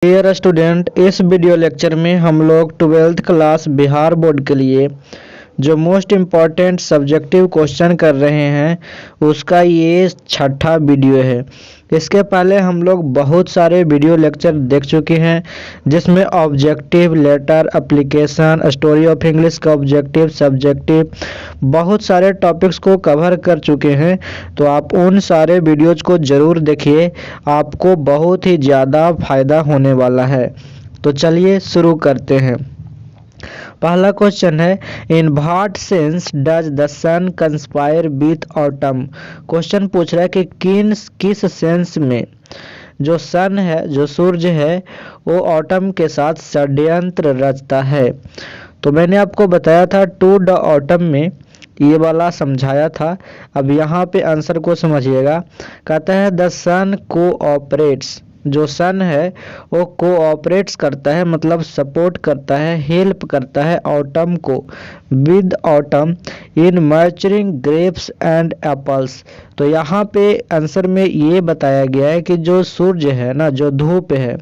Dear student, इस video lecture में हम लोग 12th क्लास बिहार बोर्ड के लिए जो मोस्ट इम्पॉर्टेंट सब्जेक्टिव क्वेश्चन कर रहे हैं उसका ये छठा वीडियो है। इसके पहले हम लोग बहुत सारे वीडियो लेक्चर देख चुके हैं जिसमें objective, letter, application, story of English का ऑब्जेक्टिव, सब्जेक्टिव, बहुत सारे टॉपिक्स को कवर कर चुके हैं। तो आप उन सारे वीडियोज को ज़रूर देखिए, आपको बहुत ही ज़्यादा फायदा होने वाला है। तो चलिए शुरू करते हैं। पहला क्वेश्चन है, in what sense does the sun conspire with autumn. Question पूछ रहा है कि किस सेंस में जो सन है, जो सूर्य है, वो ऑटम के साथ षड्यंत्र रचता है। तो मैंने आपको बताया था टू द ऑटम में, ये वाला समझाया था। अब यहाँ पे आंसर को समझिएगा। कहता है द सन कोऑपरेट्स, जो सन है वो कोऑपरेट्स करता है, मतलब सपोर्ट करता है, हेल्प करता है ऑटम को, with autumn in maturing grapes and apples. तो यहाँ पे आंसर में ये बताया गया है कि जो सूर्य है ना, जो धूप है,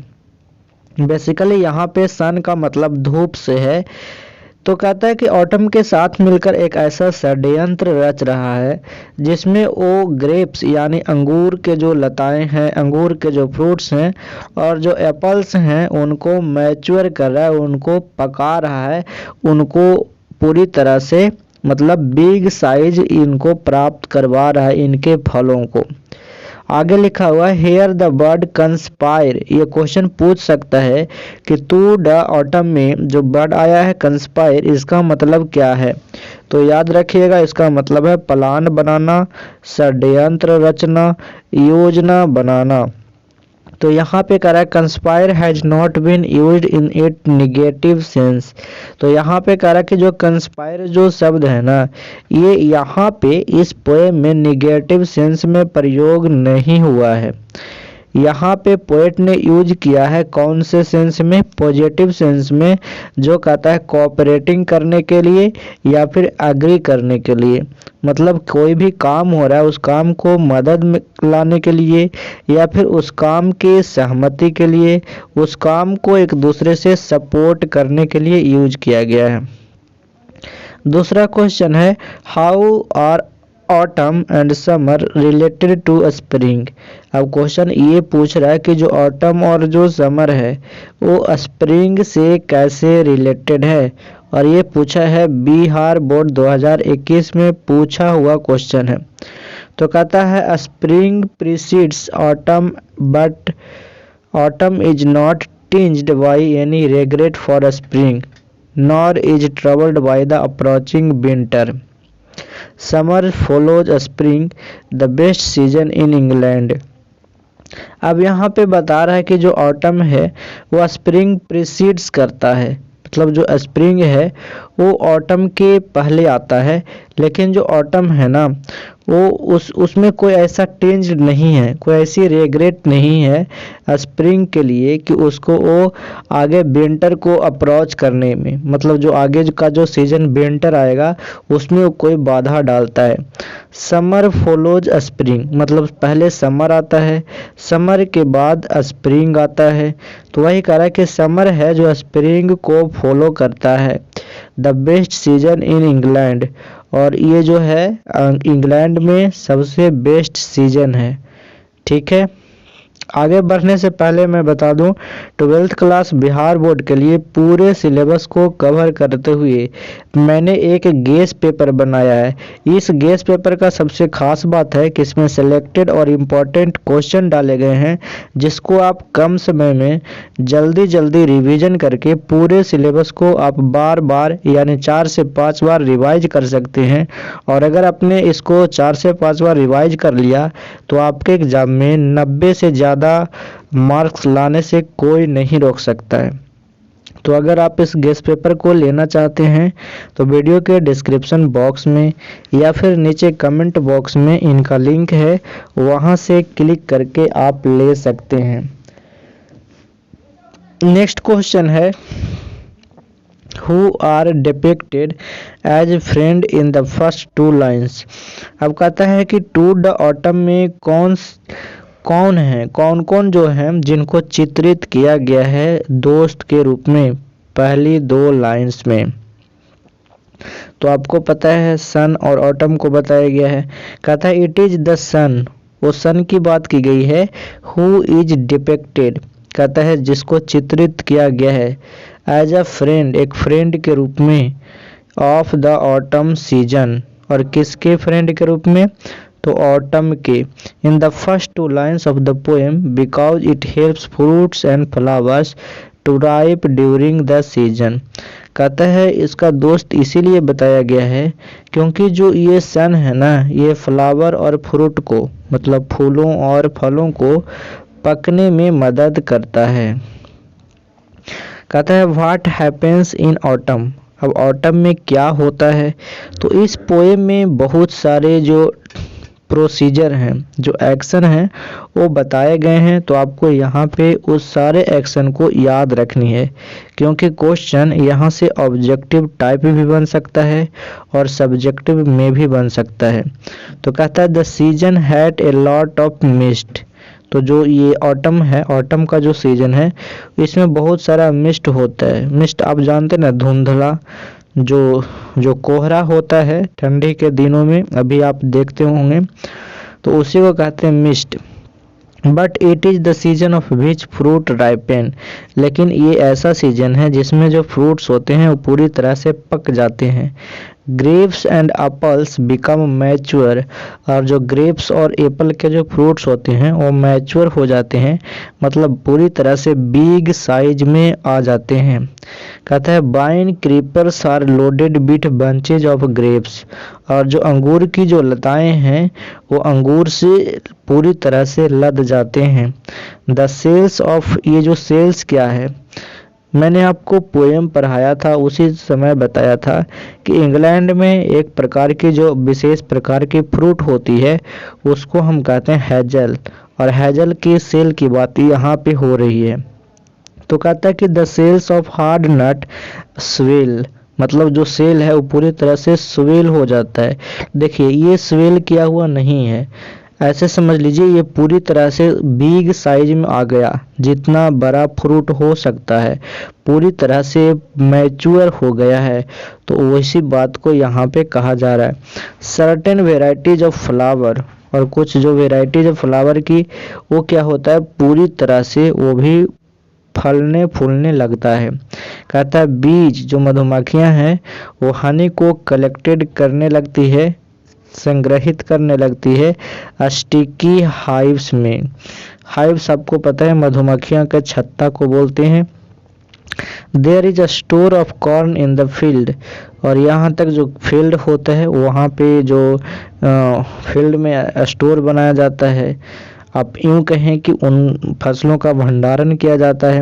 बेसिकली यहाँ पे सन का मतलब धूप से है। तो कहता है कि ऑटम के साथ मिलकर एक ऐसा षड्यंत्र रच रहा है जिसमें वो ग्रेप्स यानी अंगूर के जो लताएं हैं, अंगूर के जो फ्रूट्स हैं और जो एप्पल्स हैं उनको मैच्योर कर रहा है, उनको पका रहा है, उनको पूरी तरह से मतलब बिग साइज इनको प्राप्त करवा रहा है, इनके फलों को। आगे लिखा हुआ है हेयर द वर्ड कंस्पायर। ये क्वेश्चन पूछ सकता है कि टू द ऑटम में जो वर्ड आया है कंस्पायर, इसका मतलब क्या है। तो याद रखिएगा, इसका मतलब है प्लान बनाना, षड्यंत्र रचना, योजना बनाना। तो यहाँ पे कह रहा है conspire has not been used in it negative sense. तो यहाँ पे कह रहा है कि जो कंस्पायर जो शब्द है ना, ये यहाँ पे इस पोएम में निगेटिव सेंस में प्रयोग नहीं हुआ है। यहाँ पे पोएट ने यूज किया है कौन से सेंस में, पॉजिटिव सेंस में, जो कहता है कोऑपरेटिंग करने के लिए या फिर एग्री करने के लिए। मतलब कोई भी काम हो रहा है उस काम को मदद में लाने के लिए या फिर उस काम के सहमति के लिए, उस काम को एक दूसरे से सपोर्ट करने के लिए यूज किया गया है। दूसरा क्वेश्चन है how are autumn and summer related to spring. अब क्वेश्चन ये पूछ रहा है कि जो ऑटम और जो समर है वो स्प्रिंग से कैसे रिलेटेड है, और ये पूछा है बिहार बोर्ड 2021 में पूछा हुआ क्वेश्चन है। तो कहता है spring precedes autumn but autumn is not tinged by any regret for spring nor is troubled by the approaching winter. Summer follows spring, the best season in England. अब यहाँ पे बता रहा है कि जो ऑटम है वो स्प्रिंग प्रीसीड्स करता है, मतलब जो स्प्रिंग है वो ऑटम के पहले आता है। लेकिन जो ऑटम है ना वो उसमें कोई ऐसा टेंज नहीं है, कोई ऐसी रेग्रेट नहीं है स्प्रिंग के लिए कि उसको वो आगे विंटर को अप्रोच करने में, मतलब जो आगे का जो सीजन विंटर आएगा उसमें वो कोई बाधा डालता है। समर फॉलोज स्प्रिंग, मतलब पहले समर आता है, समर के बाद स्प्रिंग आता है। तो वही कह रहा है कि समर है जो स्प्रिंग को फॉलो करता है। The best season in England, और ये जो है इंग्लैंड में सबसे बेस्ट सीजन है। ठीक है, आगे बढ़ने से पहले मैं बता दूं 12th क्लास बिहार बोर्ड के लिए पूरे सिलेबस को कवर करते हुए मैंने एक गेस पेपर बनाया है। इस गेस पेपर का सबसे खास बात है कि इसमें सिलेक्टेड और इम्पोर्टेंट क्वेश्चन डाले गए हैं जिसको आप कम समय में जल्दी जल्दी रिवीजन करके पूरे सिलेबस को आप बार बार यानी 4 से 5 बार रिवाइज कर सकते हैं। और अगर आपने इसको 4 से 5 बार रिवाइज कर लिया तो आपके एग्जाम में 90 से ज़्यादा मार्क्स लाने से कोई नहीं रोक सकता है। तो अगर आप इस गेस पेपर को लेना चाहते हैं तो वीडियो के डिस्क्रिप्शन बॉक्स में या फिर नीचे कमेंट बॉक्स में इनका लिंक है, वहां से क्लिक करके आप ले सकते हैं। नेक्स्ट क्वेश्चन है who are depicted as friend in the first two lines। अब कहता है कि टू द ऑटम में कौन है, कौन कौन जो है जिनको चित्रित किया गया है दोस्त के रूप में पहली 2 लाइंस में? तो आपको पता है सन और ऑटम को बताया गया है। कहता है इट इज द सन, वो सन की बात की गई है। हु इज डिपिक्टेड, कहता है जिसको चित्रित किया गया है एज अ फ्रेंड, एक फ्रेंड के रूप में, ऑफ द ऑटम सीजन, और किसके फ्रेंड के रूप में? तो ऑटम के। In the first 2 lines of the poem because it helps fruits and flowers to ripe during the season. कहता है इसका दोस्त इसीलिए बताया गया है क्योंकि जो ये सन है ना, ये फ्लावर और फ्रूट को, मतलब फूलों और फलों को पकने में मदद करता है। कहता है व्हाट हैपेंस इन ऑटम, अब ऑटम में क्या होता है? तो इस पोएम में बहुत सारे जो प्रोसीजर हैं, जो एक्शन हैं, वो बताए गए हैं। तो आपको यहाँ पे उस सारे एक्शन को याद रखनी है क्योंकि क्वेश्चन यहाँ से ऑब्जेक्टिव टाइप भी बन सकता है और सब्जेक्टिव में भी बन सकता है। तो कहता है the season had a lot of mist, तो जो ये ऑटम है, ऑटम का जो सीजन है इसमें बहुत सारा मिस्ट होता है। मिस्ट आप जानते ना, धुंधला जो कोहरा होता है ठंडी के दिनों में, अभी आप देखते होंगे, तो उसी को कहते हैं mist. But it is the season of which fruit ripen, लेकिन ये ऐसा सीजन है जिसमें जो फ्रूट्स होते हैं वो पूरी तरह से पक जाते हैं। Grapes and apples become mature, और जो ग्रेप्स और एप्पल के जो फ्रूट्स होते हैं वो मैच्योर हो जाते हैं, मतलब पूरी तरह से बिग साइज में आ जाते हैं। कहता है vine creepers are loaded with bunches of grapes, और जो अंगूर की जो लताएं हैं वो अंगूर से पूरी तरह से लद जाते हैं। द सेल्स ऑफ, ये जो सेल्स क्या है, मैंने आपको पोएम पढ़ाया था उसी समय बताया था कि इंग्लैंड में एक प्रकार की जो विशेष प्रकार की फ्रूट होती है उसको हम कहते हैं हैजल, और हैजल की सेल की बात यहाँ पे हो रही है। तो कहता है कि the shells of hard nut swell, मतलब जो सेल है वो पूरी तरह से स्वेल हो जाता है। देखिए ये स्वेल किया हुआ नहीं है, ऐसे समझ लीजिए ये पूरी तरह से बिग साइज में आ गया, जितना बड़ा फ्रूट हो सकता है पूरी तरह से मैच्योर हो गया है। तो वैसी बात को यहाँ पे कहा जा रहा है। सर्टेन वेराइटीज ऑफ फ्लावर, और कुछ जो वेराइटीज ऑफ फ्लावर की वो क्या होता है, पूरी तरह से वो भी फलने फूलने लगता है। कहता है बीज, जो मधुमक्खियाँ हैं वो हनी को कलेक्टेड करने लगती है, संग्रहित करने लगती है स्टिकी हाइव्स में। हाइव्स आपको पता है मधुमक्खियां के छत्ता को बोलते हैं। There is a store of corn in the field, और यहाँ तक जो फील्ड होता है वहाँ पे जो फील्ड में स्टोर बनाया जाता है, आप यूँ कहें कि उन फसलों का भंडारण किया जाता है।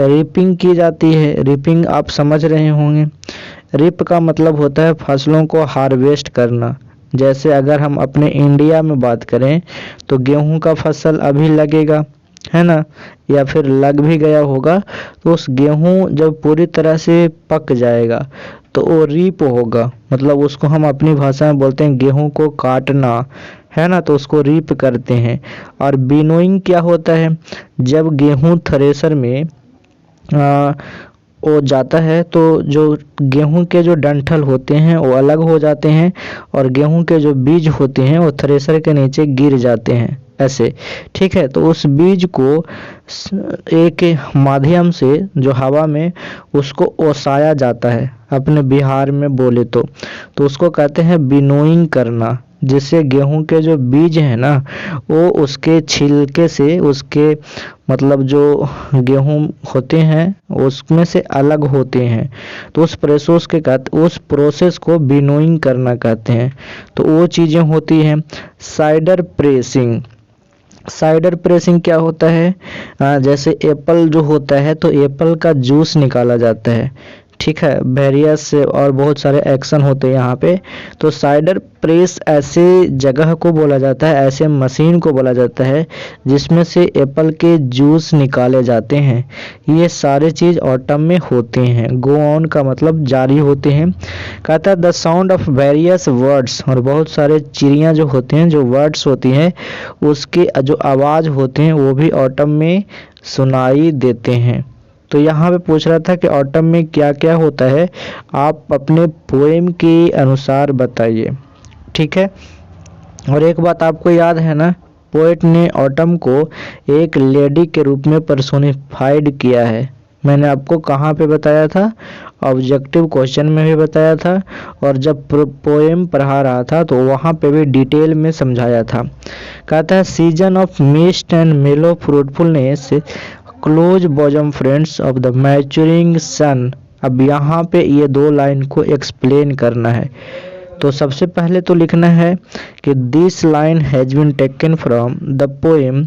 रीपिंग की जाती है, रीपिंग आप समझ रहे होंगे। रिप का मतलब होता है फसलों को हार्वेस्ट करना। जैसे अगर हम अपने इंडिया में बात करें तो गेहूं का फसल अभी लगेगा, है ना, या फिर लग भी गया होगा, तो उस गेहूं जब पूरी तरह से पक जाएगा तो वो रीप होगा, मतलब उसको हम अपनी भाषा में बोलते हैं गेहूं को काटना, है ना, तो उसको रीप करते हैं। और विनोइंग क्या होता है, जब गेहूं थ्रेसर में वो जाता है तो जो गेहूं के जो डंठल होते हैं वो अलग हो जाते हैं और गेहूं के जो बीज होते हैं वो थ्रेसर के नीचे गिर जाते हैं ऐसे, ठीक है। तो उस बीज को एक माध्यम से जो हवा में उसको ओसाया जाता है, अपने बिहार में बोले तो उसको कहते हैं विनोइंग करना, जिससे गेहूं के जो बीज है ना वो उसके छिलके से, उसके मतलब जो गेहूं होते हैं उसमें से अलग होते हैं। तो उस प्रोसेस को विनोइंग करना कहते हैं। तो वो चीज़ें होती हैं। साइडर प्रेसिंग, साइडर प्रेसिंग क्या होता है, जैसे एप्पल जो होता है तो एप्पल का जूस निकाला जाता है, ठीक है, वेरियस और बहुत सारे एक्शन होते हैं यहाँ पे। तो साइडर प्रेस ऐसे जगह को बोला जाता है, ऐसे मशीन को बोला जाता है जिसमें से एप्पल के जूस निकाले जाते हैं। ये सारे चीज़ ऑटम में होते हैं। गो ऑन का मतलब जारी होते हैं। कहता है the sound of various words, और बहुत सारे चिड़ियाँ जो होते हैं, जो वर्ड्स होती हैं उसके जो आवाज़ होते हैं वो भी ऑटम में सुनाई देते हैं। तो यहाँ पे पूछ रहा था कि ऑटम में क्या क्या होता है, आप अपने पोएम के अनुसार बताइए। ठीक है, और एक बात आपको याद है ना, पोएट ने ऑटम को एक लेडी के रूप में पर्सोनिफाइड किया है। मैंने आपको कहाँ पे बताया था, ऑब्जेक्टिव क्वेश्चन में भी बताया था, और जब पोएम पढ़ा रहा था तो वहाँ पे भी डिटेल में समझाया था। कहता है season of mist and mellow fruitfulness, close bosom friends of the maturing sun. अब यहाँ पे ये दो लाइन को एक्सप्लेन करना है। तो सबसे पहले तो लिखना है कि this line has been taken from the poem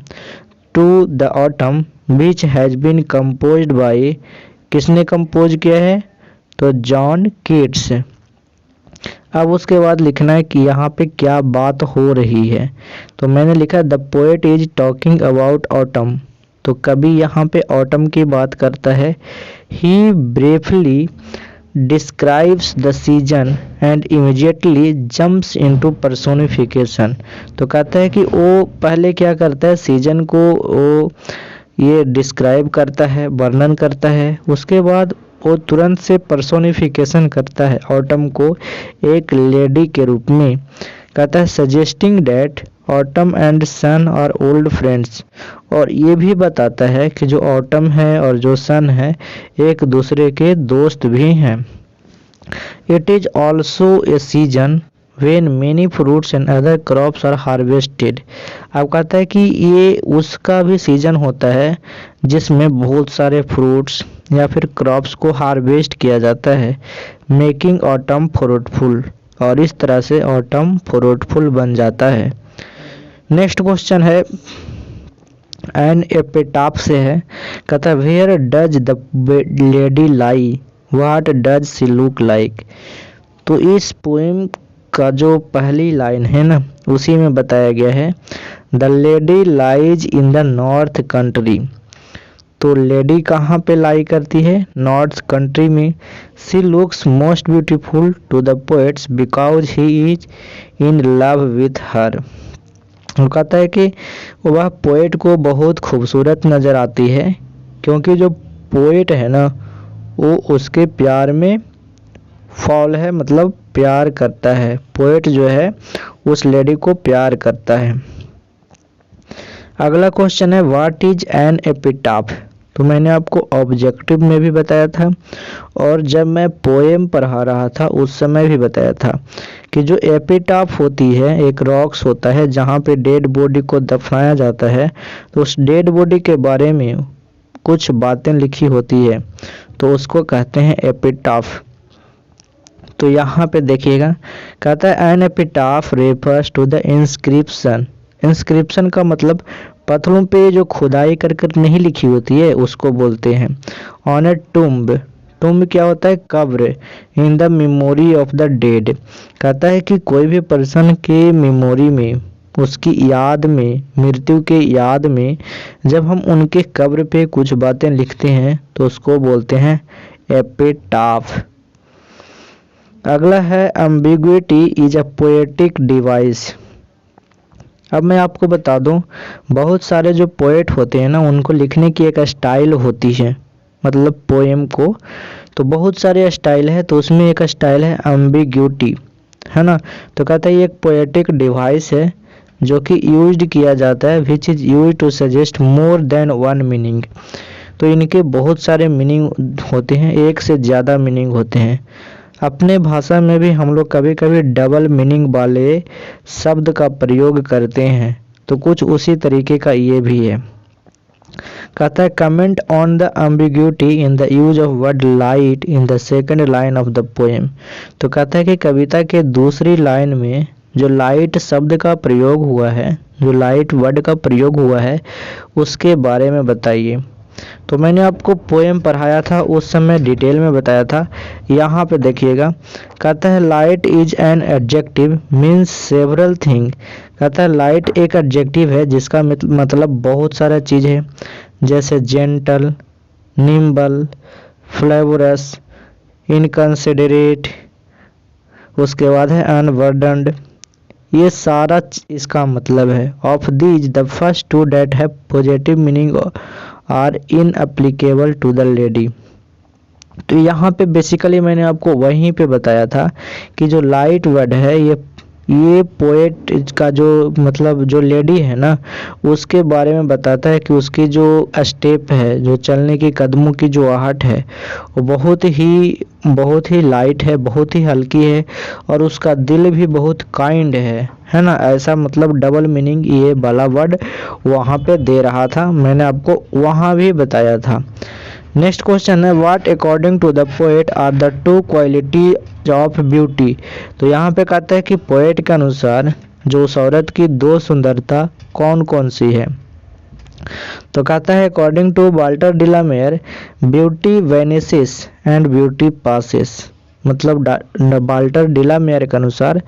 to the autumn which has been composed by, किसने कंपोज किया है, तो जॉन कीट्स। अब उसके बाद लिखना है कि यहाँ पे क्या बात हो रही है। तो मैंने लिखा the poet is talking about autumn. तो कभी यहाँ पे ऑटम की बात करता है। He briefly describes the season and immediately jumps into personification. तो कहता है कि वो पहले क्या करता है, सीजन को वो ये डिस्क्राइब करता है, वर्णन करता है, उसके बाद वो तुरंत से पर्सोनिफिकेशन करता है ऑटम को एक लेडी के रूप में। कहता है suggesting that autumn and sun are old friends, और ये भी बताता है कि जो ऑटम है और जो सन है एक दूसरे के दोस्त भी हैं। It is also a season when many fruits and other crops are harvested। अब कहता है कि ये उसका भी सीजन होता है जिसमें बहुत सारे फ्रूट्स या फिर क्रॉप्स को हार्वेस्ट किया जाता है, मेकिंग ऑटम फ्रूटफुल, और इस तरह से ऑटम फ्रूटफुल बन जाता है। नेक्स्ट क्वेश्चन है एन एपिटाफ से है। कहता है where does the lady lie, what does she look like. तो इस पोएम का जो पहली लाइन है ना उसी में बताया गया है the lady lies in the north country. तो लेडी कहाँ पे लाई करती है, नॉर्थ कंट्री में। She looks most beautiful to the poets because he is in love with her. वो कहता है कि वह पोएट को बहुत खूबसूरत नज़र आती है क्योंकि जो पोएट है ना वो उसके प्यार में फॉल है, मतलब प्यार करता है। पोएट जो है उस लेडी को प्यार करता है। अगला क्वेश्चन है व्हाट इज एन एपिटाफ। तो मैंने आपको ऑब्जेक्टिव में भी बताया था और जब मैं पोएम पढ़ा रहा था उस समय भी बताया था कि जो एपिटाफ होती है एक रॉक्स होता है जहाँ पे डेड बॉडी को दफनाया जाता है, तो उस डेड बॉडी के बारे में कुछ बातें लिखी होती है तो उसको कहते हैं एपिटाफ। तो यहाँ पे देखिएगा कहता है an epitaph refers to the inscription. Inscription का मतलब पत्थरों पे जो खुदाई कर कर नहीं लिखी होती है उसको बोलते हैं। ऑन ए टुम्ब, टुम्ब क्या होता है, कब्र। इन the memory of the dead, कहता है कि कोई भी पर्सन के मेमोरी में, उसकी याद में, मृत्यु के याद में जब हम उनके कब्र पे कुछ बातें लिखते हैं तो उसको बोलते हैं एपिटाफ। अगला है ambiguity is a poetic device. अब मैं आपको बता दूं बहुत सारे जो पोएट होते हैं ना उनको लिखने की एक स्टाइल होती है, मतलब पोएम को तो बहुत सारे स्टाइल है, तो उसमें एक स्टाइल है एम्बिग्विटी, है ना। तो कहता है ये एक पोएटिक डिवाइस है जो कि यूज्ड किया जाता है which is use to suggest more than one meaning. तो इनके बहुत सारे मीनिंग होते हैं, एक से ज़्यादा मीनिंग होते हैं। अपने भाषा में भी हम लोग कभी कभी डबल मीनिंग वाले शब्द का प्रयोग करते हैं, तो कुछ उसी तरीके का ये भी है। कहता है comment on the ambiguity in the use of word light in the second line of the poem. तो कहता है कि कविता के दूसरी लाइन में जो लाइट शब्द का प्रयोग हुआ है, जो लाइट वर्ड का प्रयोग हुआ है उसके बारे में बताइए। तो मैंने आपको पोएम पढ़ाया था, उस समय डिटेल में बताया था। यहाँ पे देखिएगा, कहता है light is an adjective means several thing. कहता है लाइट एक एडजेक्टिव है जिसका मतलब बहुत सारा चीज़ है, जैसे जेंटल, निम्बल, फ्लेवरस, इनकंसिडरेट, उसके बाद है अनबर्डन्ड। ये सारा इसका मतलब है। Of these the first two date have positive meaning are inapplicable to the lady. तो यहाँ पे बेसिकली मैंने आपको वहीं पे बताया था कि जो लाइट वर्ड है ये पोएट का जो मतलब जो लेडी है ना, उसके बारे में बताता है कि उसकी जो स्टेप है, जो चलने की कदमों की जो आहट है, वो बहुत ही लाइट है, बहुत ही हल्की है, और उसका दिल भी बहुत काइंड है ना। ऐसा मतलब डबल मीनिंग ये वाला वर्ड वहाँ पे दे रहा था, मैंने आपको वहाँ भी बताया था। नेक्स्ट क्वेश्चन है what according to the poet are the two qualities of beauty. तो यहाँ पे कहता है कि पोएट के अनुसार जो उस औरत की दो सुंदरता कौन कौन सी है। तो कहता है according to Walter de la Mare beauty vanishes and beauty passes. मतलब वाल्टर डिलामेयर के अनुसार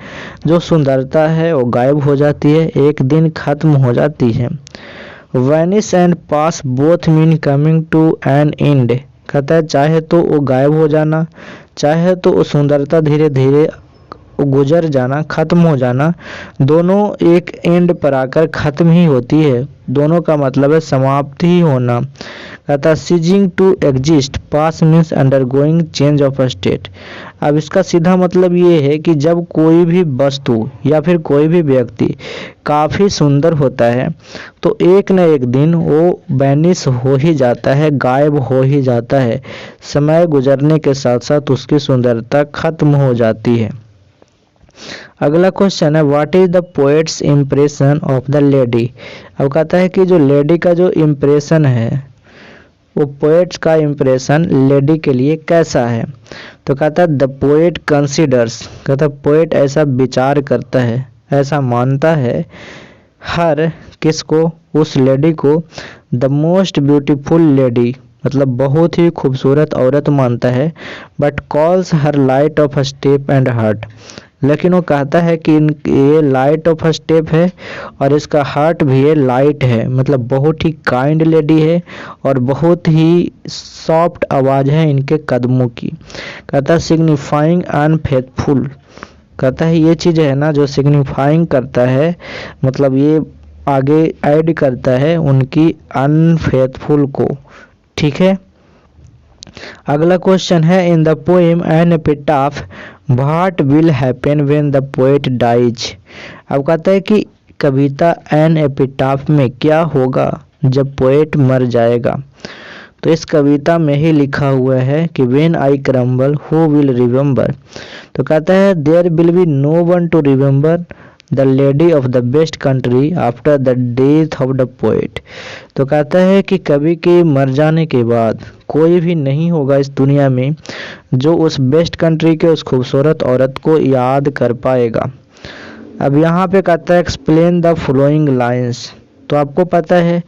जो सुंदरता है वो गायब हो जाती है, एक दिन खत्म हो जाती है। Vanish and pass both mean coming to an end. कहता है चाहे तो वो गायब हो जाना, चाहे तो वो सुंदरता धीरे धीरे गुजर जाना, खत्म हो जाना, दोनों एक एंड पर आकर खत्म ही होती है। दोनों का मतलब है समाप्ति ही होना। कहता है ceasing to exist pass means undergoing change of state. अब इसका सीधा मतलब ये है कि जब कोई भी वस्तु या फिर कोई भी व्यक्ति काफ़ी सुंदर होता है तो एक न एक दिन वो वैनिश हो ही जाता है, गायब हो ही जाता है। समय गुजरने के साथ साथ उसकी सुंदरता खत्म हो जाती है। अगला क्वेश्चन है what is the poet's impression of the lady. अब कहता है कि जो लेडी का जो इम्प्रेशन है, वो पोएट्स का इम्प्रेशन लेडी के लिए कैसा है। तो कहता है द पोएट कंसिडर्स। कहता है पोएट ऐसा विचार करता है, ऐसा मानता है हर किसको, उस लेडी को, द मोस्ट ब्यूटीफुल लेडी, मतलब बहुत ही खूबसूरत औरत मानता है, but calls her light of step and heart. लेकिन वो कहता है कि ये लाइट ऑफ स्टेप है और इसका हार्ट भी है लाइट है, मतलब बहुत ही काइंड लेडी है और बहुत ही सॉफ्ट आवाज़ है इनके कदमों की। कहता है सिग्निफाइंग अनफेथफुल। कहता है ये चीज़ है ना जो सिग्निफाइंग करता है, मतलब ये आगे ऐड करता है उनकी अनफेथफुल को। ठीक है। अगला क्वेश्चन है in the poem an epitaph what will happen when the poet dies. अब कहता है कि कविता एन एपिटाफ में क्या होगा जब पोएट मर जाएगा। तो इस कविता में ही लिखा हुआ है कि when I crumble who will remember. तो कहता है there will be no one to remember the lady of the best country after the death of the poet. तो कहता है कि कवि के मर जाने के बाद कोई भी नहीं होगा इस दुनिया में जो उस बेस्ट कंट्री के उस खूबसूरत औरत को याद कर पाएगा। अब यहाँ पे कहता है एक्सप्लेन द फॉलोइंग लाइंस। तो आपको पता है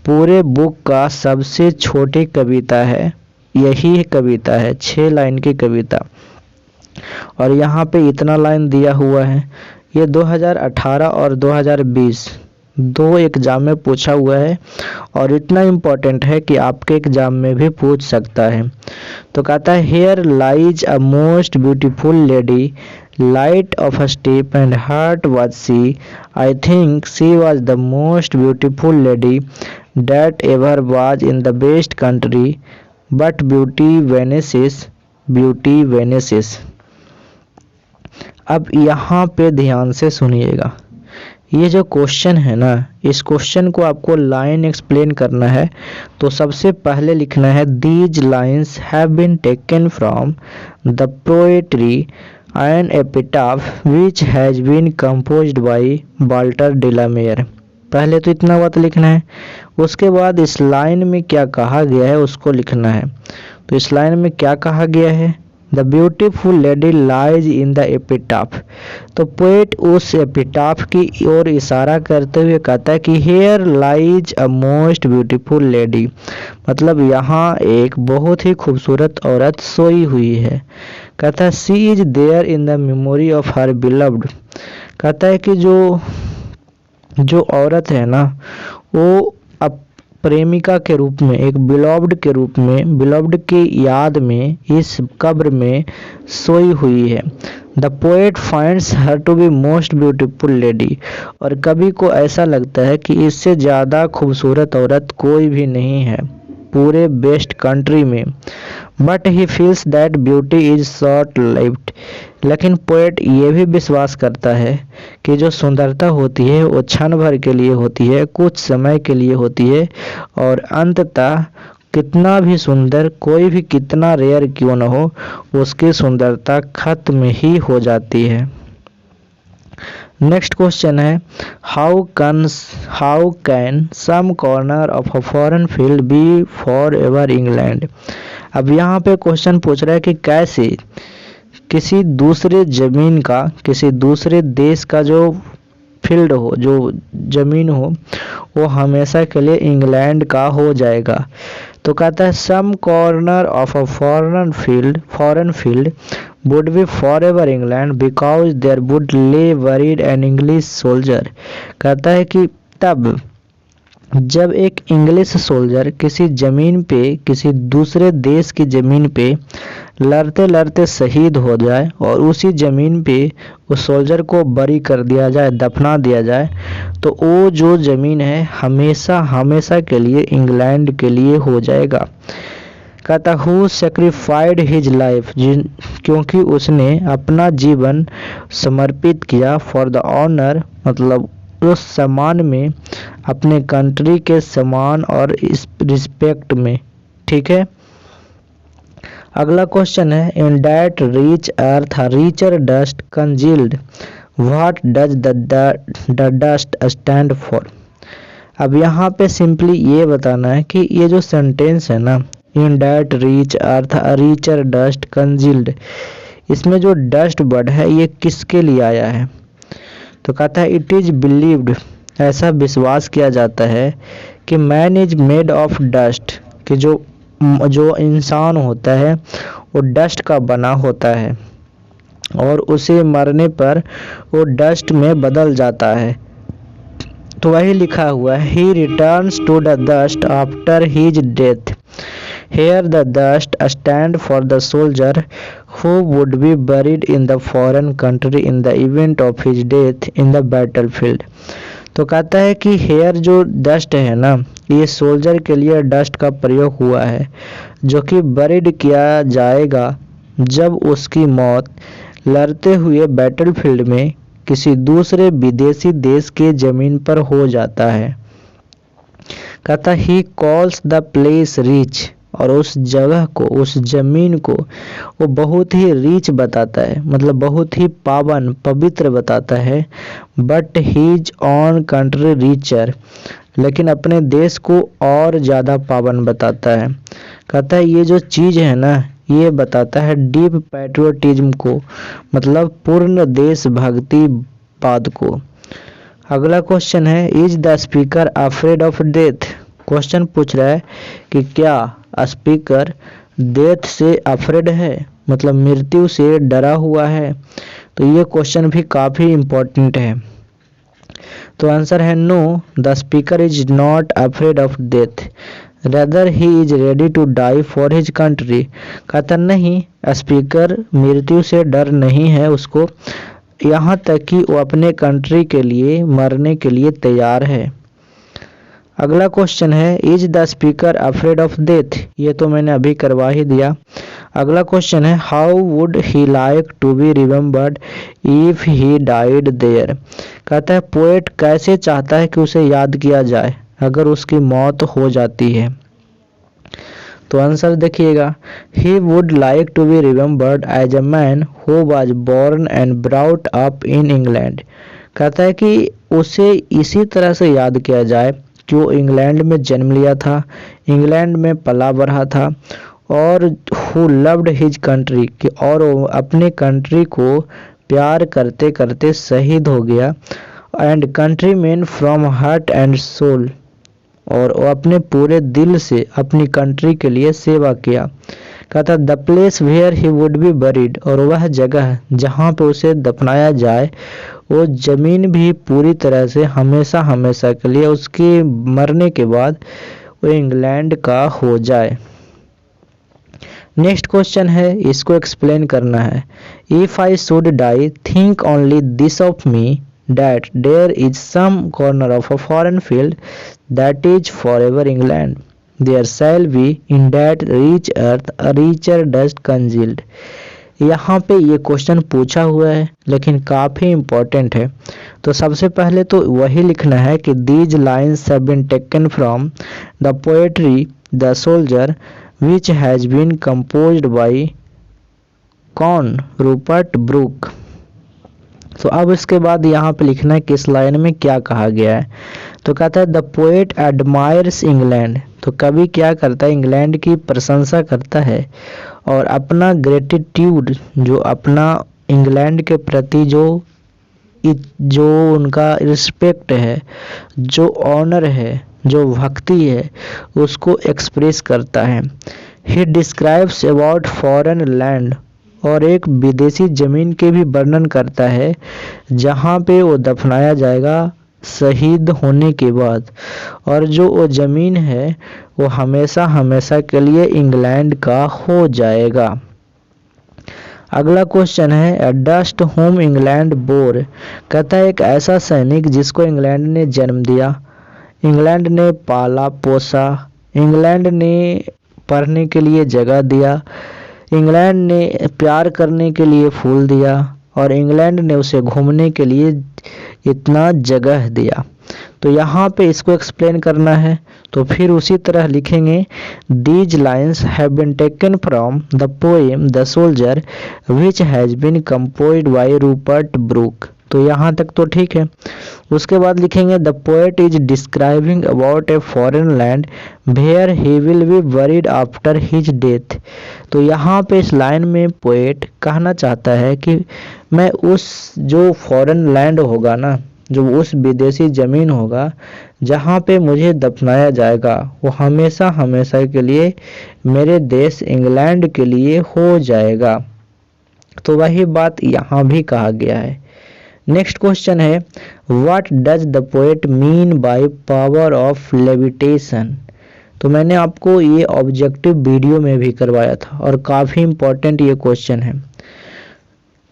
पूरे बुक का सबसे छोटी कविता है, यही कविता है, 6 लाइन की कविता, और यहाँ पे इतना लाइन दिया हुआ है। ये 2018 और 2020 दो एग्जाम में पूछा हुआ है और इतना इम्पोर्टेंट है कि आपके एग्जाम में भी पूछ सकता है। तो कहता है here lies a most beautiful lady light of a step and heart was she. I think she was the most beautiful lady that ever was in the best country but beauty vanishes, beauty vanishes. अब यहाँ पे ध्यान से सुनिएगा, ये जो question है ना, इस क्वेश्चन को आपको लाइन एक्सप्लेन करना है। तो सबसे पहले लिखना है these lines have been taken from the poetry an epitaph which has been composed by Walter de la Mare. पहले तो इतना बात लिखना है, उसके बाद इस लाइन में क्या कहा गया है उसको लिखना है। तो इस लाइन में क्या कहा गया है the beautiful lady lies in the epitaph. तो पोएट उस एपिटाफ की ओर इशारा करते हुए कहता है कि here lies a most beautiful lady, मतलब यहाँ एक बहुत ही खूबसूरत औरत सोई हुई है। कहता है she is there in the memory of her beloved. कहता है कि जो औरत है ना, वो अब प्रेमिका के रूप में, एक बिलव्ड के रूप में, बिलव्ड की याद में इस कब्र में सोई हुई है। The poet finds her to be most beautiful lady. और कवि को ऐसा लगता है कि इससे ज़्यादा खूबसूरत औरत कोई भी नहीं है पूरे बेस्ट कंट्री में। But he feels that beauty is short lived. लेकिन पोएट ये भी विश्वास करता है कि जो सुंदरता होती है वो क्षण भर के लिए होती है, कुछ समय के लिए होती है, और अंततः कितना भी सुंदर, कोई भी कितना रेयर क्यों न हो, उसकी सुंदरता खत्म ही हो जाती है। नेक्स्ट क्वेश्चन है how can some corner of a foreign field be for ever England. अब यहाँ पे क्वेश्चन पूछ रहा है कि कैसे किसी दूसरे जमीन का, किसी दूसरे देश का जो फील्ड हो, जो जमीन हो, वो हमेशा के लिए इंग्लैंड का हो जाएगा। तो कहता है some corner of a foreign field would be forever England because there would lay buried an English soldier। कहता है कि तब जब एक इंग्लिश सोल्जर किसी जमीन पे, किसी दूसरे देश की जमीन पे लड़ते लड़ते शहीद हो जाए और उसी जमीन पे उस सोल्जर को बरी कर दिया जाए, दफना दिया जाए, तो वो जो जमीन है हमेशा हमेशा के लिए इंग्लैंड के लिए हो जाएगा। कहता हु सेक्रीफाइड हिज लाइफ, क्योंकि उसने अपना जीवन समर्पित किया फॉर द ऑनर, मतलब उस सम्मान में, अपने कंट्री के सम्मान और इस रिस्पेक्ट में। ठीक है, अगला क्वेश्चन है in that rich earth richer dust concealed what does the dust stand for. अब यहाँ पे सिंपली ये बताना है कि ये जो सेंटेंस है ना, in that rich earth richer dust concealed, इसमें जो डस्ट वर्ड है ये किसके लिए आया है। तो कहता है इट इज बिलीव्ड, ऐसा विश्वास किया जाता है कि man is made of dust, कि जो इंसान होता है वो डस्ट का बना होता है और उसे मरने पर वो डस्ट में बदल जाता है। तो वही लिखा हुआ है he returns to the dust after his death. Here the dust stand for the soldier who would be buried in the foreign country in the event of his death in the battlefield। तो कहता है कि hair जो dust है ना, ये soldier के लिए डस्ट का प्रयोग हुआ है जो कि बरीड किया जाएगा जब उसकी मौत लड़ते हुए बैटलफील्ड में किसी दूसरे विदेशी देश के जमीन पर हो जाता है। कहता he calls the place rich, और उस जगह को, उस जमीन को वो बहुत ही रिच बताता है, मतलब बहुत ही पावन पवित्र बताता है। But his own country richer, लेकिन अपने देश को और ज़्यादा पावन बताता है। कहता है ये जो चीज़ है ना, ये बताता है डीप पैट्रियोटिज्म को, मतलब पूर्ण देशभक्ति वाद को। अगला क्वेश्चन है is the speaker afraid of death. Question पूछ रहा है कि क्या स्पीकर डेथ से अफ्रेड है, मतलब मृत्यु से डरा हुआ है। तो ये क्वेश्चन भी काफ़ी इम्पोर्टेंट है। तो आंसर है no, the speaker is not afraid of death, rather he is ready to die for his country. कहता नहीं, स्पीकर मृत्यु से डर नहीं है उसको, यहाँ तक कि वो अपने कंट्री के लिए मरने के लिए तैयार है। अगला क्वेश्चन है is the speaker afraid of death, ये तो मैंने अभी करवा ही दिया। अगला क्वेश्चन है how would he like to be remembered if he died there. कहता है पोएट कैसे चाहता है कि उसे याद किया जाए अगर उसकी मौत हो जाती है। तो आंसर देखिएगा he would like to be remembered as a man who was born and brought up in England. कहता है कि उसे इसी तरह से याद किया जाए कि वो इंग्लैंड में जन्म लिया था, इंग्लैंड में पला बढ़ा था और हु लव्ड हिज कंट्री, कि और वो अपने कंट्री को प्यार करते करते शहीद हो गया। And country man from heart and soul, और वो अपने पूरे दिल से अपनी कंट्री के लिए सेवा किया। कहता the place where he would be buried, और वह जगह जहाँ पे उसे दफनाया जाए वो ज़मीन भी पूरी तरह से हमेशा हमेशा के लिए उसके मरने के बाद वो इंग्लैंड का हो जाए। नेक्स्ट क्वेश्चन है, इसको एक्सप्लेन करना है। If I should die think only this of me, that there is some corner of a foreign field that is forever England. There shall be in that rich earth a richer dust congealed. यहाँ पे ये question पूछा हुआ है लेकिन काफ़ी important है। तो सबसे पहले तो वही लिखना है कि these lines have been taken from the poetry the soldier which has been composed by कौन, रूपर्ट ब्रूक। तो अब इसके बाद यहाँ पे लिखना है कि इस लाइन में क्या कहा गया है। तो कहता है द पोएट एडमायर्स इंग्लैंड, तो कवि क्या करता है, इंग्लैंड की प्रशंसा करता है और अपना ग्रेटिट्यूड, जो अपना इंग्लैंड के प्रति जो उनका रिस्पेक्ट है, जो ऑनर है, जो भक्ति है, उसको एक्सप्रेस करता है। He describes about foreign land, और एक विदेशी ज़मीन के भी वर्णन करता है जहाँ पे वो दफनाया जाएगा शहीद होने के बाद, और जो वो ज़मीन है वो हमेशा हमेशा के लिए इंग्लैंड का हो जाएगा। अगला क्वेश्चन है, ए डस्ट होम इंग्लैंड बोर, कहता है एक ऐसा सैनिक जिसको इंग्लैंड ने जन्म दिया, इंग्लैंड ने पाला पोसा, इंग्लैंड ने पढ़ने के लिए जगह दिया, इंग्लैंड ने प्यार करने के लिए फूल दिया, और इंग्लैंड ने उसे घूमने के लिए इतना जगह दिया। तो यहाँ पे इसको एक्सप्लेन करना है, तो फिर उसी तरह लिखेंगे these lines have been taken from the poem the soldier which has been composed by Rupert Brooke. तो यहाँ तक तो ठीक है। उसके बाद लिखेंगे the poet is describing about a foreign land where he will be buried after his death. तो यहाँ पे इस लाइन में पोएट कहना चाहता है कि मैं उस जो फॉरेन लैंड होगा ना, जो उस विदेशी ज़मीन होगा जहाँ पे मुझे दफनाया जाएगा, वो हमेशा हमेशा के लिए मेरे देश इंग्लैंड के लिए हो जाएगा। तो वही बात यहाँ भी कहा गया है। नेक्स्ट क्वेश्चन है, what does the poet mean by power of levitation. तो मैंने आपको ये ऑब्जेक्टिव वीडियो में भी करवाया था और काफ़ी इम्पोर्टेंट ये क्वेश्चन है।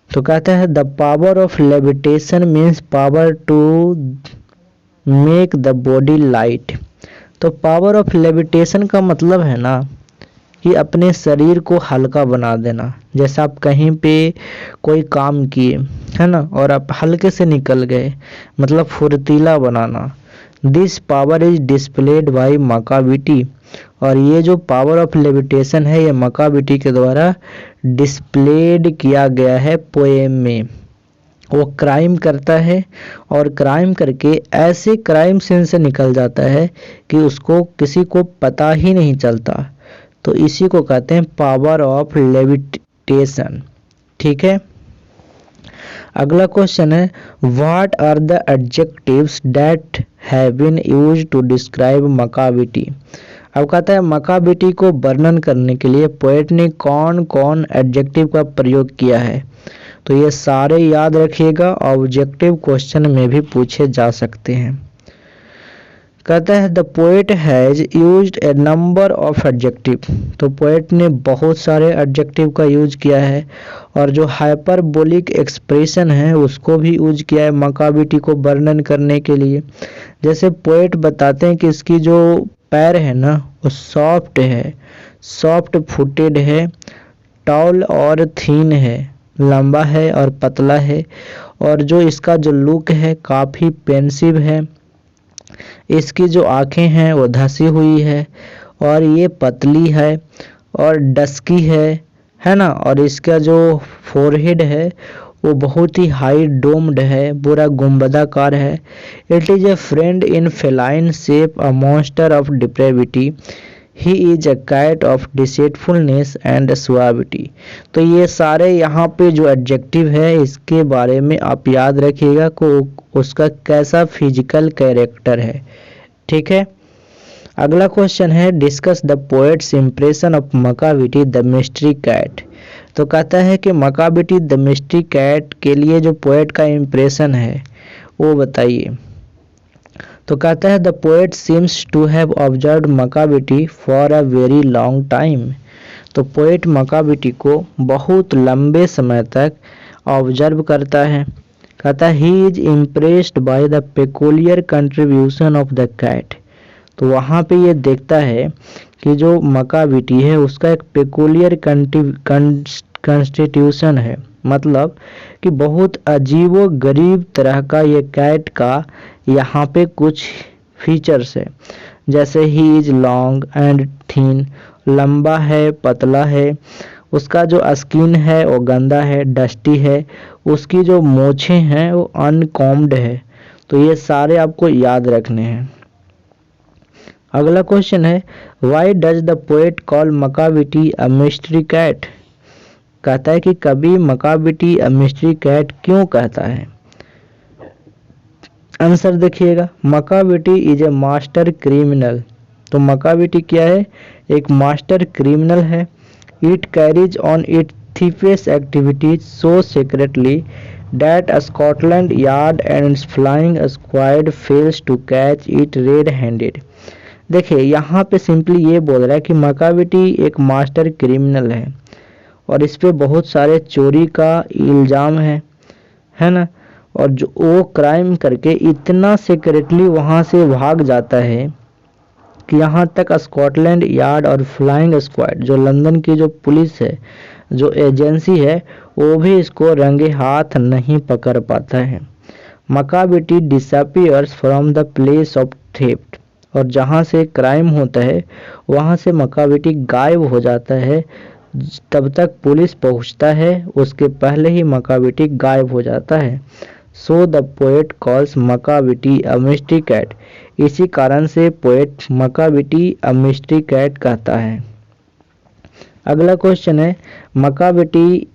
तो कहता है the power of levitation means power to make the body light. तो पावर ऑफ लेविटेशन का मतलब है ना कि अपने शरीर को हल्का बना देना। जैसे आप कहीं पे कोई काम किए है ना और आप हल्के से निकल गए, मतलब फुर्तीला बनाना। This power is displayed by Macavity, और ये जो पावर ऑफ लेविटेशन है ये मकाबिटी के द्वारा डिस्प्लेड किया गया है पोएम में। वो क्राइम करता है और क्राइम करके ऐसे क्राइम सीन से निकल जाता है कि उसको किसी को पता ही नहीं चलता। तो इसी को कहते हैं पावर ऑफ लेविटेशन। ठीक है। अगला क्वेश्चन है, what are the adjectives that have been used to describe Macavity. अब कहता है मकाबिटी को वर्णन करने के लिए पोएट ने कौन कौन एडजेक्टिव का प्रयोग किया है। तो ये सारे याद रखिएगा, ऑब्जेक्टिव क्वेश्चन में भी पूछे जा सकते हैं। कहता है the poet has used A number of adjective. तो पोएट ने बहुत सारे एडजेक्टिव का यूज किया है और जो हाइपरबोलिक एक्सप्रेशन है उसको भी यूज किया है मकाबिटी को वर्णन करने के लिए। जैसे पोएट बताते हैं कि इसकी जो पैर है ना वो सॉफ्ट है, सॉफ्ट फुटेड है, टॉल और थीन है, लंबा है और पतला है, और जो इसका जो लुक है काफ़ी पेंसिव है। इसकी जो आँखें हैं वो धसी हुई है और ये पतली है और डस्की है ना। और इसका जो फोरहेड है वो बहुत ही हाई डोम्ड है, पूरा गुंबदाकार है। It is a fiend in feline shape, a monster of depravity. He is a cat of deceitfulness and suavity. तो ये सारे यहाँ पे जो एडजेक्टिव है इसके बारे में आप याद रखिएगा को उसका कैसा फिजिकल कैरेक्टर है। ठीक है, अगला क्वेश्चन है discuss the poet's impression of Macavity the mystery cat. तो कहता है कि मकाविटी द मिस्ट्री कैट के लिए जो पोएट का इम्प्रेशन है वो बताइए। तो कहता है the poet seems to have observed Macavity for a very long time. तो पोएट मकाविटी को बहुत लंबे समय तक ऑब्जर्व करता है। कहता है he is impressed by the peculiar contribution of the cat. तो वहाँ पे ये देखता है कि जो मकाविटी है उसका एक पेकुलियर कंस्टिट्यूशन है, मतलब कि बहुत अजीबो गरीब तरह का ये कैट का यहाँ पे कुछ फीचर्स है। जैसे he is long and thin, लंबा है पतला है, उसका जो स्किन है वो गंदा है डस्टी है, उसकी जो मोछें हैं वो अनकॉम्ड है। तो ये सारे आपको याद रखने हैं। अगला क्वेश्चन है why does the poet call Macavity a mystery cat. कहता है कि कभी मकाविटी अ मिस्ट्री कैट क्यों कहता है। आंसर देखिएगा, Macavity is a master criminal. तो मकाविटी क्या है, एक मास्टर क्रिमिनल है। It carries on its thievish activities so secretly that a Scotland Yard and its flying squad fails to catch it red-handed। देखिए यहाँ पे सिंपली ये बोल रहा है कि मकाविटी एक मास्टर क्रिमिनल है और इस पे बहुत सारे चोरी का इल्ज़ाम है ना, और जो वो क्राइम करके इतना सीक्रेटली वहाँ से भाग जाता है कि यहाँ तक स्कॉटलैंड यार्ड और फ्लाइंग स्क्वाड जो लंदन की जो पुलिस है, जो एजेंसी है, वो भी इसको रंगे हाथ नहीं पकड़ पाता है। Macavity disappears from the place of theft. और जहाँ से क्राइम होता है वहाँ से मकाविटी गायब हो जाता है। तब तक पुलिस पहुँचता है उसके पहले ही मकाविटी गायब हो जाता है। So the poet calls Macavity a mystery cat. इसी कारण से poet Macavity a mystery cat कहता है। अगला क्वेश्चन है Macavity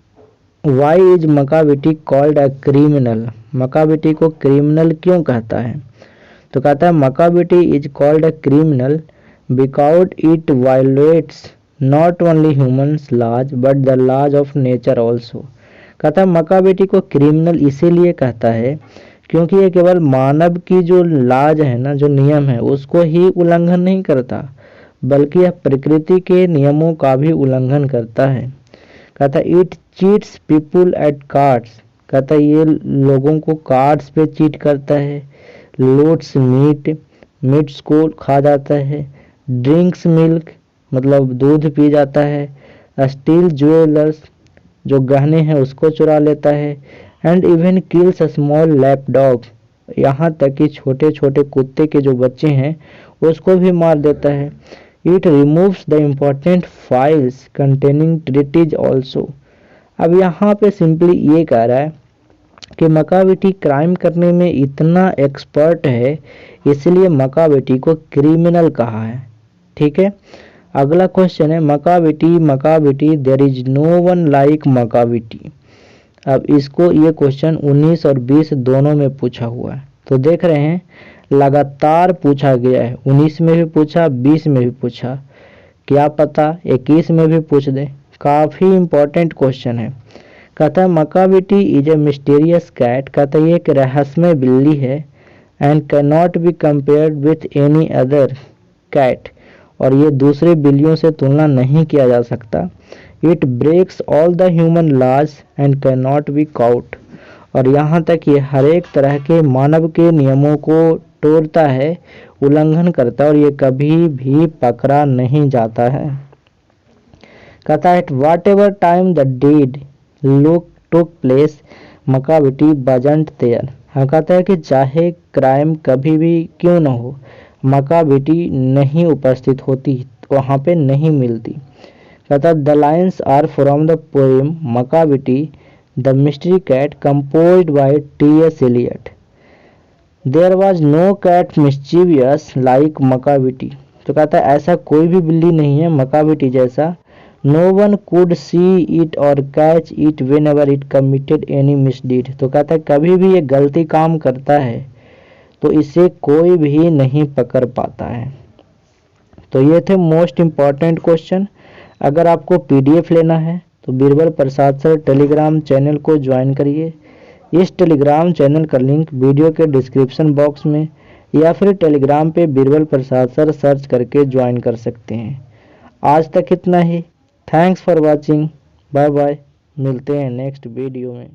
why is Macavity called a criminal. Macavity को क्रिमिनल क्यों कहता है। तो कहता है Macavity is called a criminal because it violates not only humans laws but the laws of nature also. कहता है मकाविटी को क्रिमिनल इसीलिए कहता है क्योंकि ये केवल मानव की जो लाज है ना, जो नियम है, उसको ही उल्लंघन नहीं करता बल्कि यह प्रकृति के नियमों का भी उल्लंघन करता है। कहता है it cheats people at cards. कहता है ये लोगों को कार्ड्स पे चीट करता है। लोट्स मीट्स को खा जाता है। ड्रिंक्स मिल्क मतलब दूध पी जाता है। स्टील ज्वेलर्स जो गहने हैं उसको चुरा लेता है। And even kills a small lap dog, यहाँ तक कि छोटे छोटे कुत्ते के जो बच्चे हैं उसको भी मार देता है। It removes the important files containing treaties also. अब यहाँ पे सिंपली ये कह रहा है कि मकाविटी क्राइम करने में इतना एक्सपर्ट है इसलिए मकाविटी को क्रिमिनल कहा है। ठीक है, अगला क्वेश्चन है Macavity there is no one like Macavity. अब इसको ये क्वेश्चन 19 और 20 दोनों में पूछा हुआ है। तो देख रहे हैं लगातार पूछा गया है, 19 में भी पूछा 20 में भी पूछा, क्या पता 21 में भी पूछ दे। काफ़ी इम्पोर्टेंट क्वेश्चन है। कहता है Macavity is a mysterious cat. कहता है ये एक रहस्यमय बिल्ली है and can not be compared with any other cat, और ये दूसरे बिल्लियों से तुलना नहीं किया जा सकता। It breaks all the human laws and can not be caught, और यहाँ तक ये हर एक तरह के मानव के नियमों को तोड़ता है, उल्लंघन करता है, और ये कभी भी पकड़ा नहीं जाता है। कहता है whatever time the deed look took place Macavity wasn't there. हाँ, कहता है कि चाहे क्राइम कभी भी क्यों न हो मकाविटी नहीं उपस्थित होती, वहाँ पे नहीं मिलती। कहता the lines are from the poem Macavity the mystery cat composed by T.S. Eliot। There was no cat mischievous like मकाविटी। तो कहता है ऐसा कोई भी बिल्ली नहीं है मकाबिटी जैसा। No one could see it or catch it whenever it committed any misdeed. तो कहता है कभी भी ये गलती काम करता है तो इसे कोई भी नहीं पकड़ पाता है। तो ये थे मोस्ट इम्पॉर्टेंट क्वेश्चन। अगर आपको पीडीएफ लेना है तो Birbal Prasad sir Telegram channel को ज्वाइन करिए। इस टेलीग्राम चैनल का लिंक वीडियो के डिस्क्रिप्शन बॉक्स में या फिर टेलीग्राम पे बीरबल प्रसाद सर सर्च करके ज्वाइन कर सकते हैं। आज तक इतना ही। Thanks for watching. Bye bye. मिलते हैं नेक्स्ट वीडियो में।